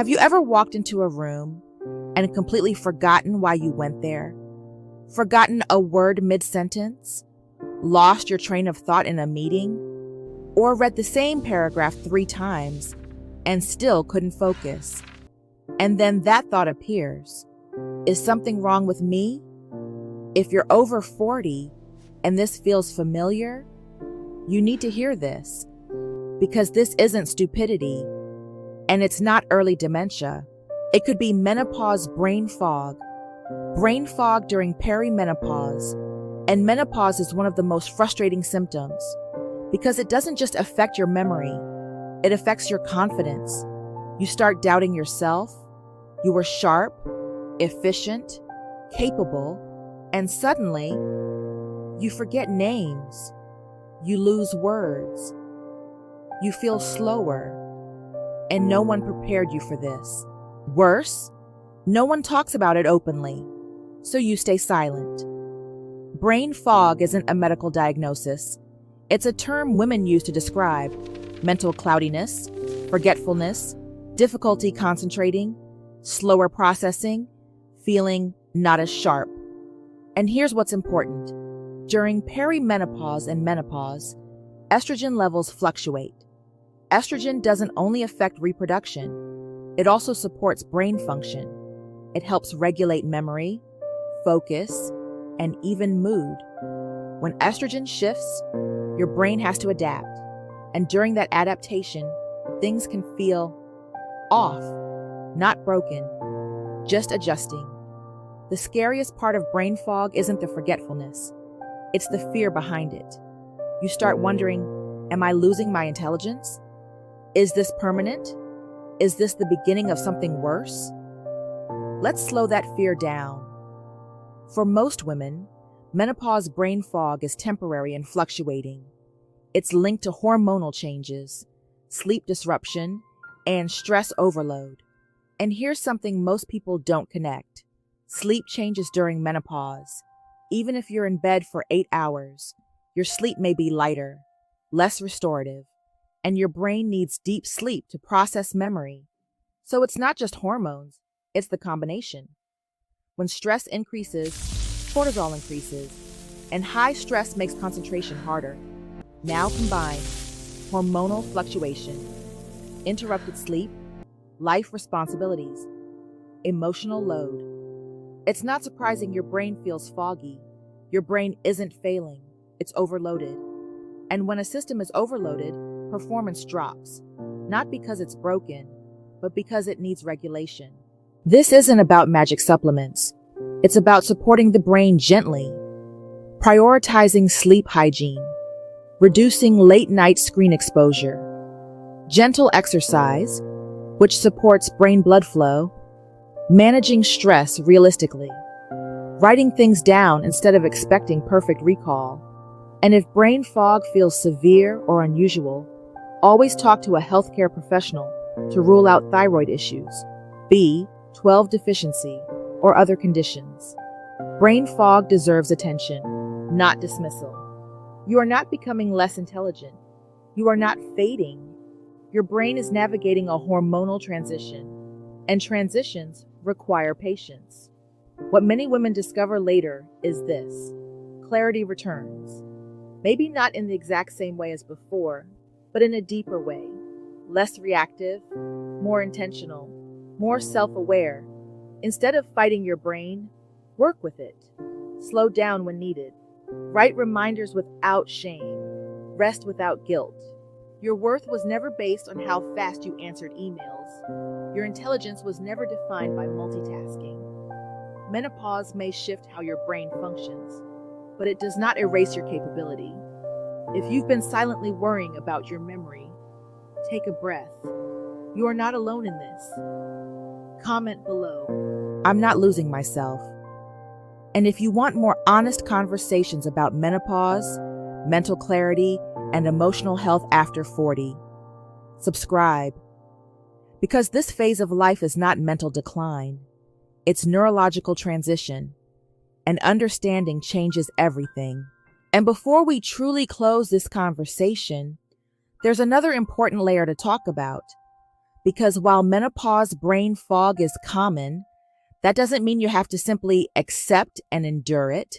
Have you ever walked into a room and completely forgotten why you went there? Forgotten a word mid-sentence? Lost your train of thought in a meeting? Or read the same paragraph 3 times and still couldn't focus? And then that thought appears. Is something wrong with me? If you're over 40 and this feels familiar, you need to hear this, because this isn't stupidity, and it's not early dementia. It could be menopause brain fog during perimenopause. And menopause is one of the most frustrating symptoms because it doesn't just affect your memory, it affects your confidence. You start doubting yourself. You were sharp, efficient, capable, and suddenly you forget names. You lose words. You feel slower, and no one prepared you for this. Worse, no one talks about it openly, so you stay silent. Brain fog isn't a medical diagnosis. It's a term women use to describe mental cloudiness, forgetfulness, difficulty concentrating, slower processing, feeling not as sharp. And here's what's important. During perimenopause and menopause, estrogen levels fluctuate. Estrogen doesn't only affect reproduction, it also supports brain function. It helps regulate memory, focus, and even mood. When estrogen shifts, your brain has to adapt. And during that adaptation, things can feel off, not broken, just adjusting. The scariest part of brain fog isn't the forgetfulness. It's the fear behind it. You start wondering, am I losing my intelligence? Is this permanent? Is this the beginning of something worse? Let's slow that fear down. For most women, menopause brain fog is temporary and fluctuating. It's linked to hormonal changes, sleep disruption, and stress overload. And here's something most people don't connect. Sleep changes during menopause. Even if you're in bed for 8 hours, your sleep may be lighter, less restorative, and your brain needs deep sleep to process memory. So it's not just hormones, it's the combination. When stress increases, cortisol increases, and high stress makes concentration harder. Now combine hormonal fluctuation, interrupted sleep, life responsibilities, emotional load. It's not surprising your brain feels foggy. Your brain isn't failing, it's overloaded. And when a system is overloaded, performance drops, not because it's broken, but because it needs regulation. This isn't about magic supplements. It's about supporting the brain gently, prioritizing sleep hygiene, reducing late-night screen exposure, gentle exercise, which supports brain blood flow, managing stress realistically, writing things down instead of expecting perfect recall. And if brain fog feels severe or unusual, always talk to a healthcare professional to rule out thyroid issues, B12 deficiency, or other conditions. Brain fog deserves attention, not dismissal. You are not becoming less intelligent. You are not fading. Your brain is navigating a hormonal transition, and transitions require patience. What many women discover later is this: clarity returns. Maybe not in the exact same way as before, but in a deeper way. Less reactive, more intentional, more self-aware. Instead of fighting your brain, work with it. Slow down when needed. Write reminders without shame. Rest without guilt. Your worth was never based on how fast you answered emails. Your intelligence was never defined by multitasking. Menopause may shift how your brain functions, but it does not erase your capability. If you've been silently worrying about your memory, take a breath. You are not alone in this. Comment below, "I'm not losing myself." And if you want more honest conversations about menopause, mental clarity, and emotional health after 40, subscribe. Because this phase of life is not mental decline, it's neurological transition, and understanding changes everything. And before we truly close this conversation, there's another important layer to talk about: Because while menopause brain fog is common, that doesn't mean you have to simply accept and endure it.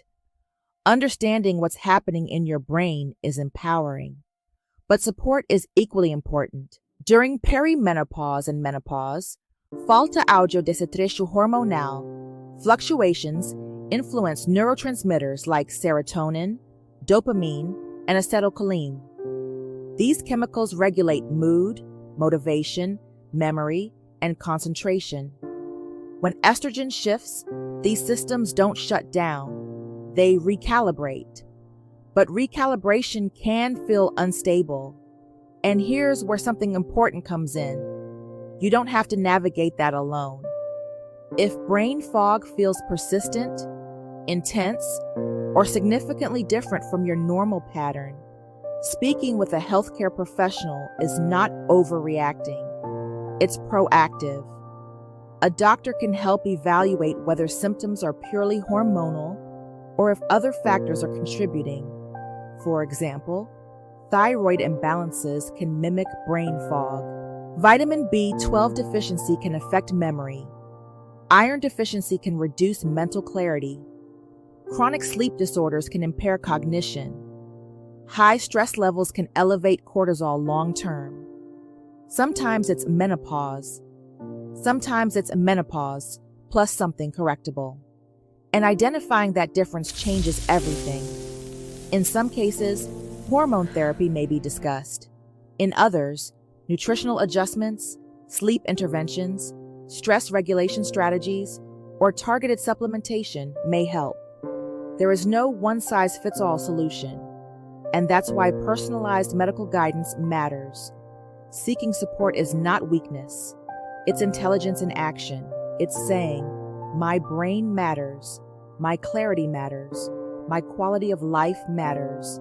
Understanding what's happening in your brain is empowering, but support is equally important. During perimenopause and menopause, falta auge desse trecho hormonal, fluctuations influence neurotransmitters like serotonin, dopamine, and acetylcholine. These chemicals regulate mood, motivation, memory, and concentration. When estrogen shifts, these systems don't shut down, they recalibrate. But recalibration can feel unstable. And here's where something important comes in. You don't have to navigate that alone. If brain fog feels persistent, intense, or significantly different from your normal pattern, speaking with a healthcare professional is not overreacting. It's proactive. A doctor can help evaluate whether symptoms are purely hormonal or if other factors are contributing. For example, thyroid imbalances can mimic brain fog. Vitamin B12 deficiency can affect memory. Iron deficiency can reduce mental clarity. Chronic sleep disorders can impair cognition. High stress levels can elevate cortisol long-term. Sometimes it's menopause. Sometimes it's menopause plus something correctable. And identifying that difference changes everything. In some cases, hormone therapy may be discussed. In others, nutritional adjustments, sleep interventions, stress regulation strategies, or targeted supplementation may help. There is no one-size-fits-all solution, and that's why personalized medical guidance matters. Seeking support is not weakness. It's intelligence in action. It's saying, my brain matters, my clarity matters, my quality of life matters.